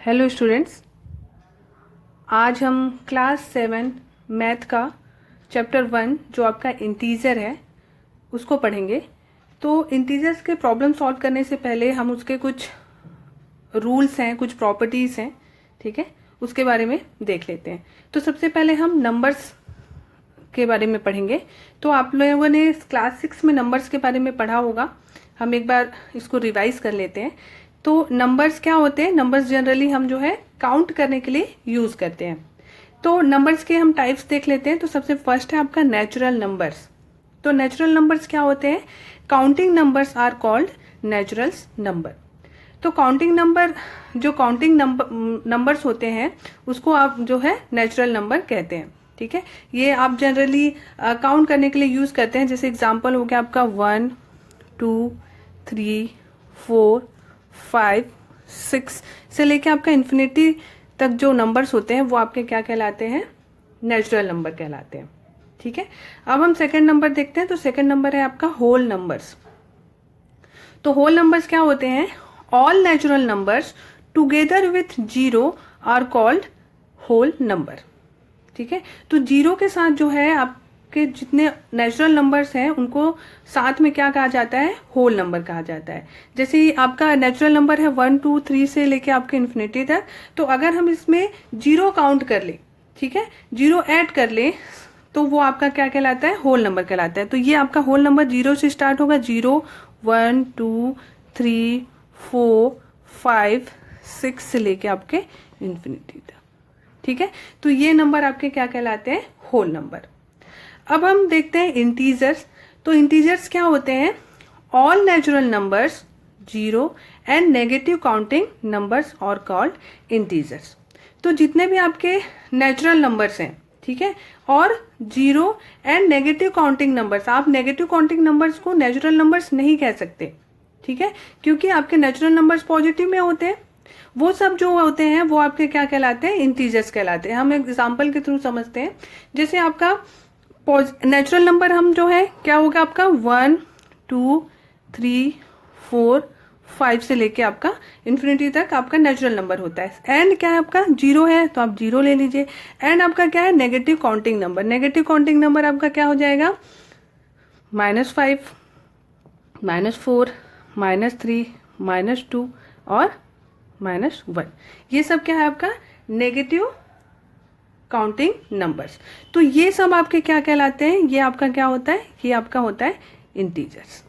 Hello students, आज हम class 7 math का चैप्टर 1 जो आपका इंटीजर है उसको पढ़ेंगे। तो इंटीजर्स के प्रॉब्लम सॉल्व करने से पहले हम उसके कुछ रूल्स हैं, कुछ प्रॉपर्टीज़ हैं, ठीक है, उसके बारे में देख लेते हैं। तो सबसे पहले हम नंबर्स के बारे में पढ़ेंगे। तो आप लोगों ने क्लास 6 में नंबर्स के बारे में पढ़ा होगा, हम एक बार इसको रिवाइज कर लेते हैं। तो नंबर्स क्या होते हैं? नंबर्स जनरली हम जो है काउंट करने के लिए यूज करते हैं। तो नंबर्स के हम टाइप्स देख लेते हैं। तो सबसे फर्स्ट है आपका नेचुरल नंबर्स। तो नेचुरल नंबर्स क्या होते हैं? Counting numbers are called natural number. तो काउंटिंग नंबर, जो काउंटिंग नंबर्स होते हैं उसको आप जो है नेचुरल नंबर कहते हैं, ठीक है। ये आप जनरली काउंट करने के लिए यूज करते हैं। जैसे एग्जांपल हो गया आपका 1, 2, 3, 4, 5, 6 से लेके आपका इन्फिनिटी तक जो नंबर्स होते हैं वो आपके क्या कहलाते हैं? नेचुरल नंबर कहलाते हैं, ठीक है। अब हम सेकंड नंबर देखते हैं। तो सेकंड नंबर है आपका होल नंबर्स। तो होल नंबर्स क्या होते हैं? All natural numbers together with zero are called whole number, ठीक है। तो जीरो के साथ जो है आपके जितने नेचुरल नंबर्स हैं उनको साथ में क्या कहा जाता है? होल नंबर कहा जाता है। जैसे आपका नेचुरल नंबर है 1, 2, 3 से लेके आपके इन्फिनिटी तक। तो अगर हम इसमें जीरो काउंट कर ले, ठीक है, जीरो ऐड कर ले, तो वो आपका क्या कहलाता है? होल नंबर कहलाता है। तो ये आपका होल नंबर जीरो से स्टार्ट होगा। 0, 1, 2, 3, 4, 5, 6 से लेके आपके इन्फिनिटी तक, ठीक है। तो ये नंबर आपके क्या कहलाते हैं? Whole number. अब हम देखते हैं इंटीजर्स। तो इंटीजर्स क्या होते हैं? All natural numbers, zero and negative counting numbers और कॉल्ड इंटीजर्स। तो जितने भी आपके नेचुरल नंबर्स हैं, ठीक है, और zero and negative counting numbers, आप नेगेटिव काउंटिंग नंबर्स को नेचुरल नंबर्स नहीं कह सकते, ठीक है, क्योंकि आपके नेचुरल नंबर्स पॉजिटिव में होते हैं। वो सब जो होते हैं वो आपके क्या कहलाते हैं? इंटीजर्स कहलाते हैं। हम एक एग्जांपल के थ्रू समझते हैं। जैसे आपका नेचुरल नंबर हम जो है क्या होगा आपका? 1, 2, 3, 4, 5 से लेके आपका इन्फिनिटी तक आपका नेचुरल नंबर होता है। एंड क्या है आपका? जीरो है तो आप जीरो ले लीजिए। एंड आपका क्या है? Negative counting number. Negative counting number आपका क्या हो जाएगा? -5, -4, -3, -2 और -1। ये सब क्या है आपका? Negative counting numbers. तो ये सब आपके क्या कहलाते हैं? ये आपका क्या होता है? ये आपका होता है इंटीजर्स,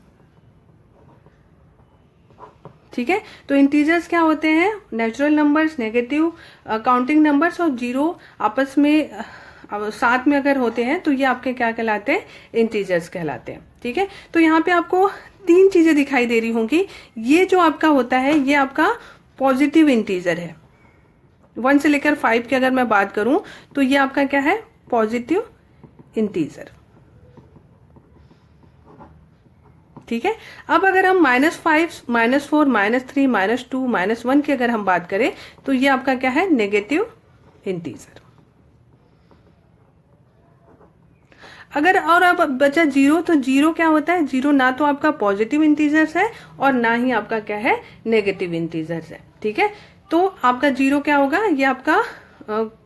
ठीक है। तो इंटीजर्स क्या होते हैं? Natural numbers, negative counting numbers और जीरो आपस में साथ में अगर होते हैं तो ये आपके क्या कहलाते हैं? इंटीजर्स कहलाते हैं, ठीक है। तो यहाँ पे आपको 3 चीजें दिखाई दे रही होंगी। ये जो आपका होता है ये आपका पॉजिटिव इंटीजर है। 1 से लेकर 5 की अगर मैं बात करूं तो ये आपका क्या है? पॉजिटिव इंटीजर, ठीक है। अब अगर हम -5, -4, -3, -2, -1 की अगर हम बात करें तो ये आपका क्या है? Negative integer. अगर और अब बचा जीरो, तो जीरो क्या होता है? जीरो ना तो आपका पॉजिटिव इंटीजर्स है और ना ही आपका क्या है? नेगेटिव इंटीजर्स है, ठीक है। तो आपका जीरो क्या होगा? ये आपका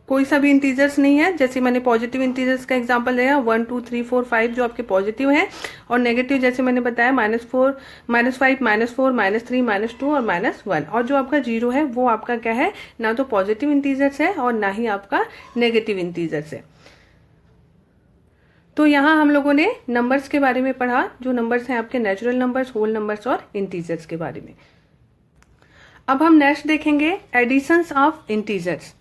कोई सा भी इंटीजर्स नहीं है। जैसे मैंने पॉजिटिव इंटीजर्स का एग्जांपल दिया 1, 2, 3, 4, 5 जो आपके पॉजिटिव है, और नेगेटिव जैसे मैंने बताया -4, -5, -4, -3, -2 और -1। और जो आपका जीरो है वो आपका क्या है? ना तो पॉजिटिव इंटीजर्स है और ना ही आपका नेगेटिव इंटीजर्स है। तो यहाँ हम लोगों ने नंबर्स के बारे में पढ़ा, जो नंबर्स हैं आपके नेचुरल नंबर्स, होल नंबर्स और इंटीजर्स के बारे में। अब हम नेक्स्ट देखेंगे एडिशंस ऑफ इंटीजर्स।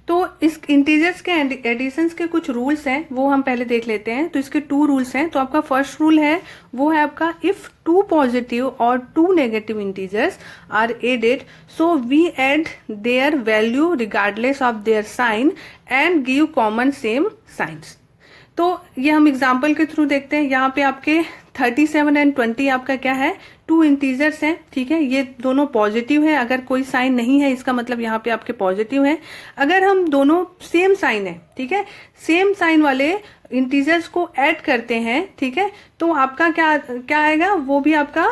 तो इस इंटीजर्स के एडिशंस के कुछ रूल्स हैं, वो हम पहले देख लेते हैं। तो इसके 2 रूल्स हैं। तो आपका फर्स्ट रूल है वो है आपका इफ 2 पॉजिटिव और 2 negative integers are added, so we add their value regardless of their sign and give common same signs. तो ये हम एग्जाम्पल के थ्रू देखते हैं। यहाँ पे आपके 37 एंड 20 आपका क्या है? 2 इंटीजर्स हैं, ठीक है। ये दोनों पॉजिटिव है। अगर कोई साइन नहीं है इसका मतलब यहाँ पे आपके पॉजिटिव है। अगर हम दोनों सेम साइन है, ठीक है, सेम साइन वाले इंटीजर्स को ऐड करते हैं, ठीक है, तो आपका क्या आएगा? वो भी आपका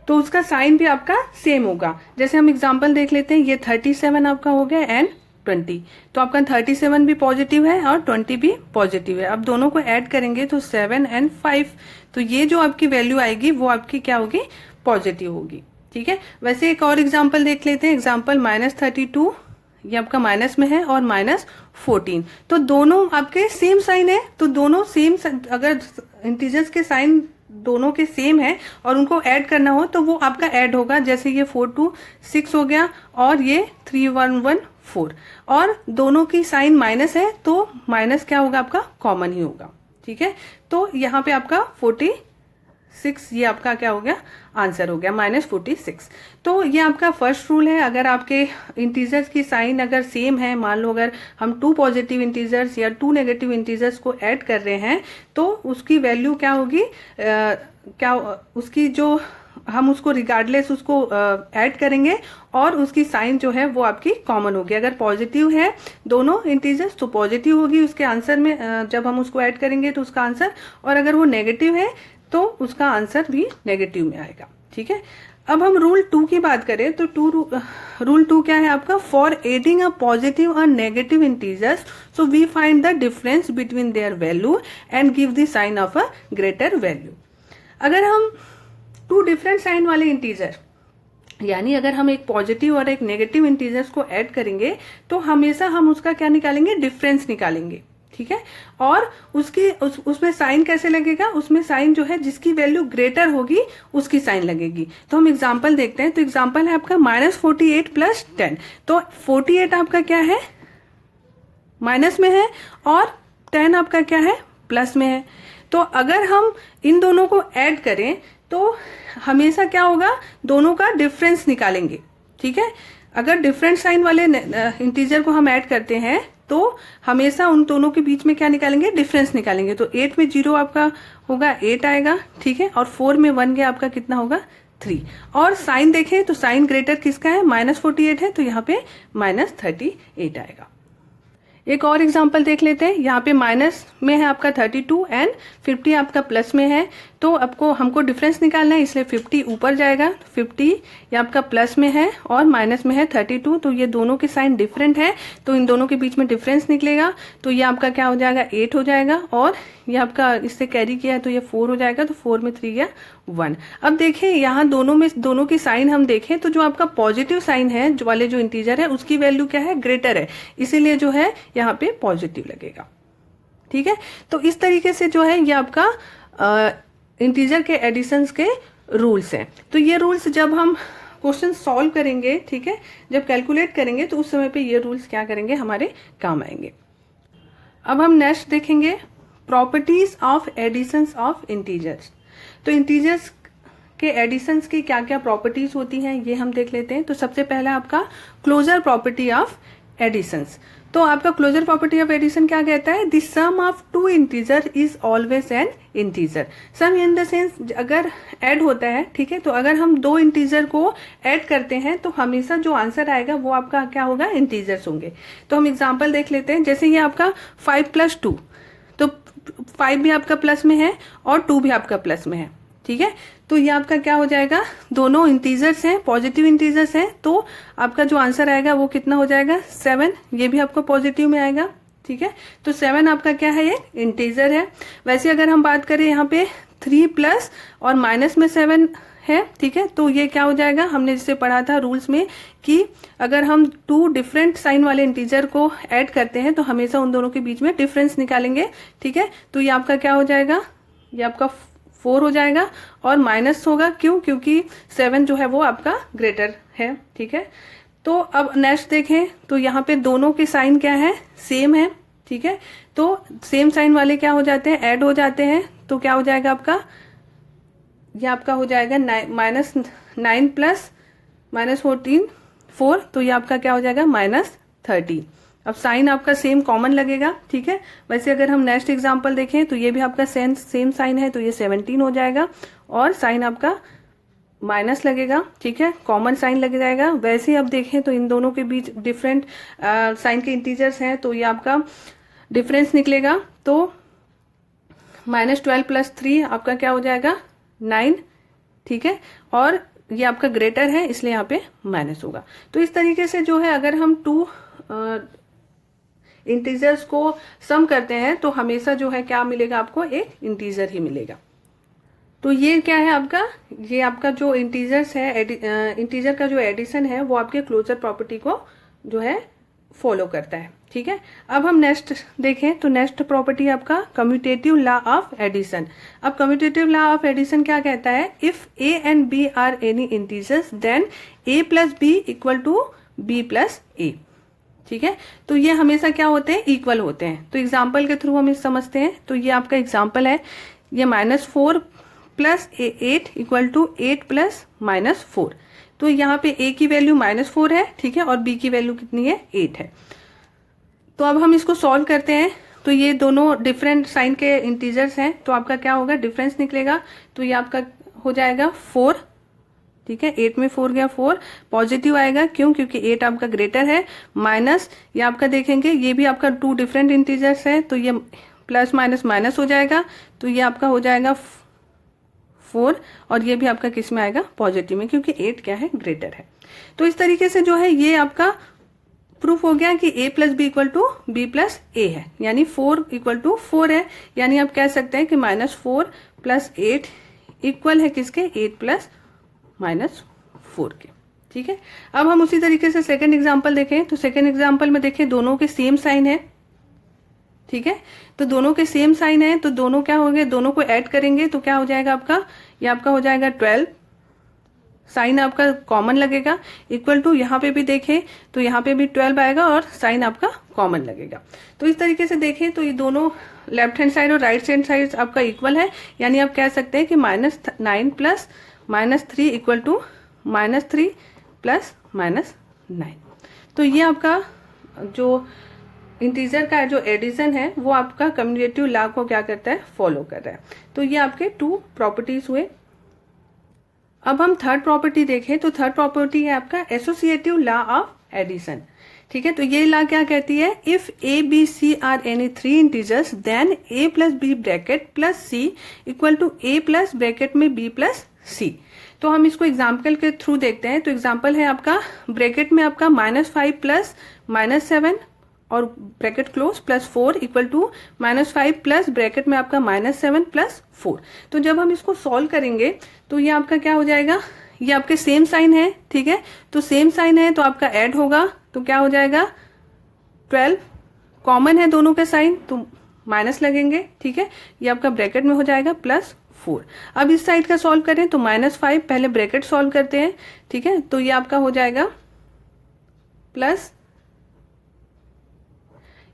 तो उसका साइन भी आपका सेम होगा। जैसे हम एग्जांपल देख लेते हैं, ये 37 आपका हो गया एंड 20, तो आपका 37 भी पॉजिटिव है और 20 भी पॉजिटिव है। अब दोनों को ऐड करेंगे तो 7 एंड 5, तो ये जो आपकी वैल्यू आएगी वो आपकी क्या होगी, पॉजिटिव होगी। ठीक है, वैसे एक और एग्जाम्पल देख लेते हैं, एग्जाम्पल -32, ये आपका माइनस में है, और -14, तो दोनों आपके सेम साइन है, तो दोनों सेम, अगर इंटीजर्स के साइन दोनों के सेम है और उनको ऐड करना हो तो वो आपका ऐड होगा। जैसे ये 426 हो गया और ये 3114, और दोनों की साइन माइनस है तो माइनस क्या होगा, आपका कॉमन ही होगा। ठीक है, तो यहाँ पे आपका 46, ये आपका क्या हो गया, आंसर हो गया -46। तो ये आपका फर्स्ट रूल है। अगर आपके इंटीजर्स की साइन अगर सेम है, मान लो अगर हम 2 पॉजिटिव इंटीजर्स या 2 नेगेटिव इंटीजर्स को ऐड कर रहे हैं, तो उसकी वैल्यू क्या होगी, क्या उसकी जो हम उसको रिगार्डलेस उसको ऐड करेंगे और उसकी साइन जो है वो आपकी कॉमन होगी। अगर पॉजिटिव है दोनों इंटीजर्स तो पॉजिटिव होगी उसके आंसर में, जब हम उसको ऐड करेंगे तो उसका आंसर, और अगर वो नेगेटिव है तो उसका आंसर भी नेगेटिव में आएगा। ठीक है, अब हम रूल 2 की बात करें तो रूल 2 क्या है आपका, फॉर एडिंग अ पॉजिटिव और negative integers so we find the difference between their value and give the sign of a greater value. अगर हम 2 डिफरेंट साइन वाले इंटीजर, यानी अगर हम एक पॉजिटिव और एक नेगेटिव इंटीजर्स को ऐड करेंगे तो हमेशा हम उसका क्या निकालेंगे, डिफरेंस निकालेंगे। ठीक है, और उसमें साइन कैसे लगेगा, उसमें साइन जो है जिसकी वैल्यू ग्रेटर होगी उसकी साइन लगेगी। तो हम एग्जांपल देखते हैं, तो एग्जांपल है आपका -48 + 10, तो 48 आपका क्या है, माइनस में है, और 10 आपका क्या है, प्लस में है। तो अगर हम इन दोनों को ऐड करें तो हमेशा क्या होगा, दोनों का डिफरेंस निकालेंगे। ठीक है, अगर डिफरेंट साइन वाले इंटीजर को हम ऐड करते हैं तो हमेशा उन दोनों के बीच में क्या निकालेंगे, डिफरेंस निकालेंगे। तो 8 में 0 आपका होगा 8 आएगा। ठीक है, और 4 में 1 गया आपका कितना होगा, 3। और साइन देखें तो साइन ग्रेटर किसका है, -48 है, तो यहाँ पे -38 आएगा। एक और एग्जांपल देख लेते हैं, यहाँ पे माइनस में है आपका 32 एंड 50 आपका प्लस में है, तो आपको हमको डिफरेंस निकालना है, इसलिए 50 ऊपर जाएगा, 50 ये आपका प्लस में है और माइनस में है 32, तो ये दोनों के साइन डिफरेंट है, तो इन दोनों के बीच में डिफरेंस निकलेगा, तो ये आपका क्या हो जाएगा, 8 हो जाएगा, और ये आपका इससे कैरी किया है तो ये 4 हो जाएगा, तो 4 में 3 गया 1। अब देखें यहाँ दोनों की साइन हम देखें तो जो आपका पॉजिटिव साइन है, जो वाले जो इंटीजर है उसकी वैल्यू क्या है, ग्रेटर है, इसीलिए जो है यहाँ पे पॉजिटिव लगेगा। ठीक है, तो इस तरीके से जो है ये आपका इंटीजर के एडिशंस के रूल्स हैं। तो ये रूल्स जब हम क्वेश्चन सॉल्व करेंगे, ठीक है, जब कैलकुलेट करेंगे तो उस समय पे ये रूल्स क्या करेंगे, हमारे काम आएंगे। अब हम नेक्स्ट देखेंगे properties of additions of integers. तो इंटीजर्स के एडिशंस की क्या क्या प्रॉपर्टीज होती हैं ये हम देख लेते हैं। तो सबसे पहला आपका क्लोजर प्रॉपर्टी ऑफ एडिशंस। तो आपका क्लोजर प्रॉपर्टी ऑफ एडिशन क्या कहता है, the sum of 2 integer is always an integer. Sum in the sense अगर ऐड होता है, ठीक है, तो अगर हम 2 इंटीजर को ऐड करते हैं तो हमेशा जो आंसर आएगा वो आपका क्या होगा, इंटीजर्स होंगे। तो हम एग्जांपल देख लेते हैं, जैसे ये आपका 5 + 2, तो 5 भी आपका प्लस में है और 2 भी आपका प्लस में है। ठीक है, तो ये आपका क्या हो जाएगा, दोनों इंटीजर्स हैं, पॉजिटिव इंटीजर्स हैं, तो आपका जो आंसर आएगा वो कितना हो जाएगा, 7। ये भी आपको पॉजिटिव में आएगा। ठीक है, तो 7 आपका क्या है, ये इंटीजर है। वैसे अगर हम बात करें यहाँ पे 3 प्लस और माइनस में 7 है, ठीक है, तो ये क्या हो जाएगा, हमने जिसे पढ़ा था रूल्स में कि अगर हम 2 डिफरेंट साइन वाले इंटीजर को ऐड करते हैं तो हमेशा उन दोनों के बीच में डिफरेंस निकालेंगे। ठीक है, तो ये आपका क्या हो जाएगा, ये आपका 4 हो जाएगा और माइनस होगा, क्यों, क्योंकि 7 जो है वो आपका ग्रेटर है। ठीक है, तो अब नेक्स्ट देखें तो यहाँ पे दोनों के साइन क्या है, सेम है। ठीक है, तो सेम साइन वाले क्या हो जाते हैं, ऐड हो जाते हैं, तो क्या हो जाएगा आपका, ये आपका हो जाएगा -9 प्लस -14 4, तो ये आपका क्या हो जाएगा, -30। अब साइन आपका सेम कॉमन लगेगा। ठीक है, वैसे अगर हम नेक्स्ट एग्जांपल देखें तो ये भी आपका सेम साइन है, तो ये 17 हो जाएगा और साइन आपका माइनस लगेगा। ठीक है, कॉमन साइन लग जाएगा। वैसे अब देखें तो इन दोनों के बीच डिफरेंट साइन के इंटीजर्स हैं, तो ये आपका डिफरेंस निकलेगा, तो -12 + 3 आपका क्या हो जाएगा, 9। ठीक है, और ये आपका ग्रेटर है इसलिए यहाँ पे माइनस होगा। तो इस तरीके से जो है अगर हम टू इंटीजर्स को सम करते हैं तो हमेशा जो है क्या मिलेगा आपको, एक इंटीजर ही मिलेगा। तो ये क्या है आपका, ये आपका जो इंटीजर्स है, इंटीजर का जो एडिशन है वो आपके क्लोजर प्रॉपर्टी को जो है फॉलो करता है। ठीक है, अब हम नेक्स्ट देखें तो नेक्स्ट प्रॉपर्टी आपका कम्यूटेटिव लॉ ऑफ एडिशन। अब कम्यूटेटिव लॉ ऑफ एडिशन क्या कहता है, if a and b are any integers then a plus b equal to b plus a. ठीक है, तो ये हमेशा क्या होते हैं, इक्वल होते हैं। तो एग्जाम्पल के थ्रू हम इस समझते हैं। तो ये आपका एग्जाम्पल है, ये -4 प्लस 8 इक्वल टू 8 प्लस -4। तो यहाँ पे a की वैल्यू -4 है, ठीक है, और b की वैल्यू कितनी है, 8 है। तो अब हम इसको सॉल्व करते हैं। तो ये दोनों डिफरेंट साइन के इंटीजर्स हैं, तो आपका क्या होगा, डिफरेंस निकलेगा। तो ये आपका हो जाएगा 4, ठीक है, 8 में 4 गया 4, पॉजिटिव आएगा, क्यों, क्योंकि 8 आपका ग्रेटर है, माइनस ये आपका देखेंगे ये भी आपका टू डिफरेंट इंटीजर्स है, तो ये प्लस माइनस माइनस हो जाएगा, तो ये आपका हो जाएगा 4, और ये भी आपका किस में आएगा, पॉजिटिव में, क्योंकि 8 क्या है, ग्रेटर है। तो इस तरीके से जो है ये आपका प्रूफ हो गया कि a plus b equal to b plus a है, यानी 4 इक्वल टू 4 है, यानी आप कह सकते हैं कि -4 प्लस 8 इक्वल है किसके, 8 प्लस -4 के। ठीक है, अब हम उसी तरीके से सेकंड एग्जांपल देखें। तो सेकंड एग्जांपल में देखें दोनों के सेम साइन है, ठीक है, तो दोनों के सेम साइन है, तो दोनों क्या होंगे, दोनों को ऐड करेंगे तो क्या हो जाएगा आपका, ये आपका हो जाएगा 12, साइन आपका कॉमन लगेगा, इक्वल टू यहाँ पे भी देखें तो यहाँ पे भी 12 आएगा और साइन आपका कॉमन लगेगा। तो इस तरीके से देखें तो ये दोनों लेफ्ट हैंड साइड और राइट हैंड साइड आपका इक्वल है, यानी आप कह सकते हैं कि -9 प्लस -3 इक्वल टू -3 प्लस -9। तो ये आपका जो इंटीजर का जो एडिशन है वो आपका कम्यूटेटिव लॉ को क्या करता है, फॉलो कर रहा है। तो ये आपके 2 प्रॉपर्टीज हुए। अब हम थर्ड प्रॉपर्टी देखें तो थर्ड प्रॉपर्टी है आपका एसोसिएटिव लॉ ऑफ एडिशन। ठीक है, तो ये लॉ क्या कहती है, if A B C are any 3 integers then a plus B bracket plus C equal to a plus bracket में b प्लस सी। तो हम इसको एग्जाम्पल के थ्रू देखते हैं। तो एग्जाम्पल है आपका ब्रैकेट में आपका -5 प्लस -7 और bracket close plus 4 equal to -5 plus bracket में आपका -7 प्लस 4। तो जब हम इसको सॉल्व करेंगे तो ये आपका क्या हो जाएगा, ये आपके सेम साइन है, ठीक है, तो सेम साइन है तो आपका ऐड होगा, तो क्या हो जाएगा 12, कॉमन है दोनों के साइन तो माइनस लगेंगे, ठीक है, ये आपका ब्रैकेट में हो जाएगा +4। अब इस साइड का सॉल्व करें तो -5, पहले ब्रैकेट सॉल्व करते हैं, ठीक है, तो ये आपका हो जाएगा प्लस,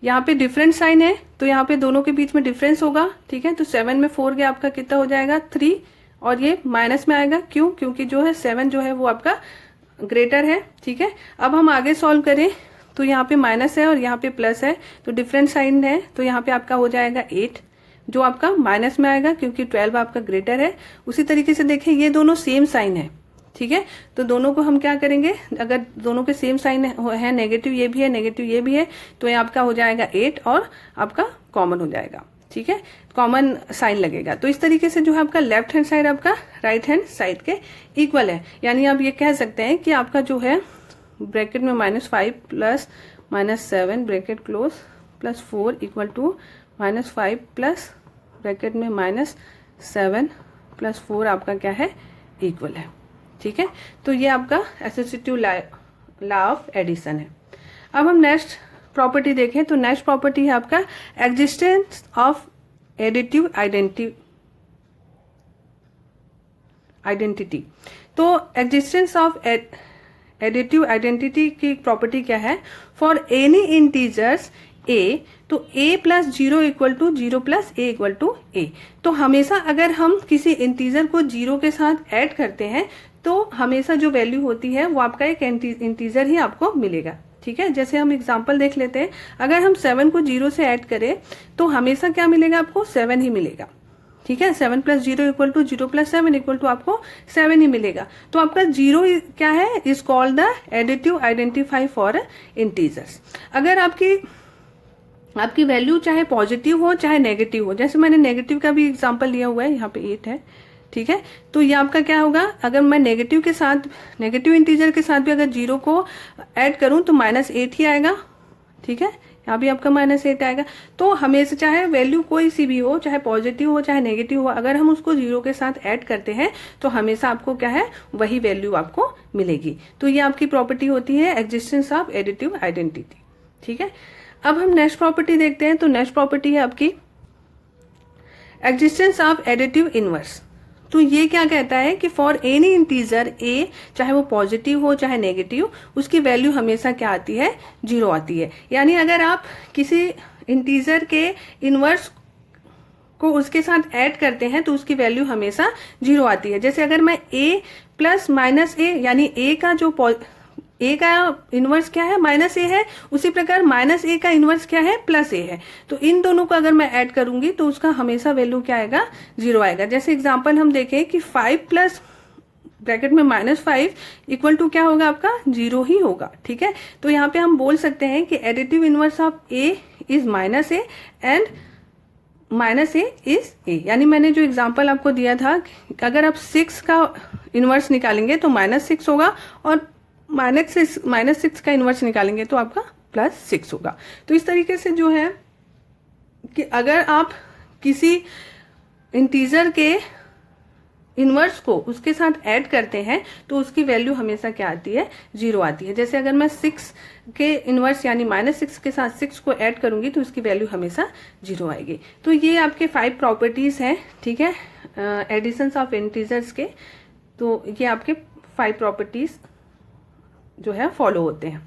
यहाँ पे डिफरेंट साइन है तो यहाँ पे दोनों के बीच में डिफरेंस होगा, ठीक है, तो 7 में 4 गया आपका कितना हो जाएगा 3, और ये माइनस में आएगा, क्यों, क्योंकि जो है 7 जो है वो आपका ग्रेटर है। ठीक है, अब हम आगे सॉल्व करें तो यहाँ पे माइनस है और यहाँ पे प्लस है, तो डिफरेंट साइन है, तो यहाँ पे आपका हो जाएगा 8 जो आपका माइनस में आएगा क्योंकि 12 आपका ग्रेटर है। उसी तरीके से देखें ये दोनों सेम साइन है, ठीक है, तो दोनों को हम क्या करेंगे, अगर दोनों के सेम साइन है, नेगेटिव ये भी है नेगेटिव ये भी है, तो ये आपका हो जाएगा 8 और आपका कॉमन हो जाएगा, ठीक है, कॉमन साइन लगेगा। तो इस तरीके से जो है आपका लेफ्ट हैंड साइड आपका राइट हैंड साइड के इक्वल है, यानी आप ये कह सकते हैं कि आपका जो है ब्रैकेट में -5 plus -7 bracket close plus 4 equal to -5 plus bracket में -7 प्लस 4 आपका क्या है, इक्वल है। ठीक है, तो ये आपका एसोसिएटिव लॉ ऑफ एडिशन है। अब हम नेक्स्ट प्रॉपर्टी देखें तो नेक्स्ट प्रॉपर्टी है आपका एग्जिस्टेंस ऑफ एडिटिव आइडेंटिटी। तो एग्जिस्टेंस ऑफ एडिटिव आइडेंटिटी की प्रॉपर्टी क्या है, फॉर एनी इंटीजर्स a, तो a plus 0 equal to 0 plus a equal to a। तो हमेशा अगर हम किसी इंटीजर को 0 के साथ ऐड करते हैं तो हमेशा जो वैल्यू होती है वो आपका एक इंटीजर ही आपको मिलेगा। ठीक है, जैसे हम एग्जांपल देख लेते हैं, अगर हम 7 को 0 से ऐड करें तो हमेशा क्या मिलेगा, आपको 7 ही मिलेगा। ठीक है, 7 plus 0 equal to 0 plus 7 equal to आपको 7 ही मिलेगा। तो आपका 0 क्या है, is called the additive identify for integers. अगर आपकी वैल्यू चाहे पॉजिटिव हो चाहे नेगेटिव हो, जैसे मैंने नेगेटिव का भी एग्जांपल लिया हुआ है, यहाँ पे 8 है, ठीक है। तो ये आपका क्या होगा, अगर मैं नेगेटिव के साथ, नेगेटिव इंटीजर के साथ भी अगर 0 को ऐड करूं तो -8 ही आएगा, ठीक है। यहाँ भी आपका -8 आएगा। तो हमेशा चाहे वैल्यू कोई सी भी हो, चाहे पॉजिटिव हो चाहे नेगेटिव हो, अगर हम उसको 0 के साथ ऐड करते हैं तो हमेशा आपको क्या है, वही वैल्यू आपको मिलेगी। तो ये आपकी प्रॉपर्टी होती है एग्जिस्टेंस ऑफ एडिटिव आइडेंटिटी, ठीक है। अब हम नेक्स्ट प्रॉपर्टी देखते हैं। तो नेक्स्ट प्रॉपर्टी है आपकी एग्जिस्टेंस ऑफ एडिटिव इनवर्स। तो ये क्या कहता है कि फॉर एनी इंटीजर ए, चाहे वो पॉजिटिव हो चाहे नेगेटिव, उसकी वैल्यू हमेशा क्या आती है, 0 आती है। यानी अगर आप किसी इंटीजर के इनवर्स को उसके साथ ऐड करते हैं तो उसकी वैल्यू हमेशा 0 आती है। जैसे अगर मैं a प्लस -a, यानी a का जो a का इनवर्स क्या है, -a है, उसी प्रकार -a का इनवर्स क्या है, +a है। तो इन दोनों को अगर मैं ऐड करूंगी तो उसका हमेशा वैल्यू क्या आएगा, 0 आएगा। जैसे एग्जांपल हम देखें कि 5 प्लस ब्रैकेट में -5 इक्वल टू क्या होगा आपका, 0 ही होगा, ठीक है। तो यहाँ पे हम बोल सकते हैं कि additive inverse of a is -a and -a is a। यानी मैंने जो एग्जांपल आपको दिया था, अगर आप 6 का इनवर्स निकालेंगे तो -6 होगा, और -6 का इनवर्स निकालेंगे तो आपका +6 होगा। तो इस तरीके से जो है कि अगर आप किसी इंटीजर के इनवर्स को उसके साथ ऐड करते हैं तो उसकी वैल्यू हमेशा क्या आती है, 0 आती है। जैसे अगर मैं 6 के इनवर्स यानी -6 के साथ 6 को ऐड करूंगी तो उसकी वैल्यू हमेशा 0 आएगी। तो ये आपके 5 प्रॉपर्टीज हैं, ठीक है, एडिशंस ऑफ इंटीजर्स के। तो ये आपके 5 प्रॉपर्टीज जो है फॉलो होते हैं।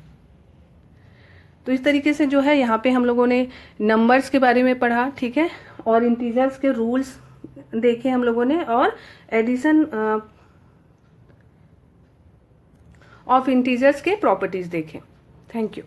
तो इस तरीके से जो है यहाँ पे हम लोगों ने नंबर्स के बारे में पढ़ा, ठीक है, और इंटीजर्स के रूल्स देखे हम लोगों ने, और एडिशन ऑफ इंटीजर्स के प्रॉपर्टीज देखे। Thank you.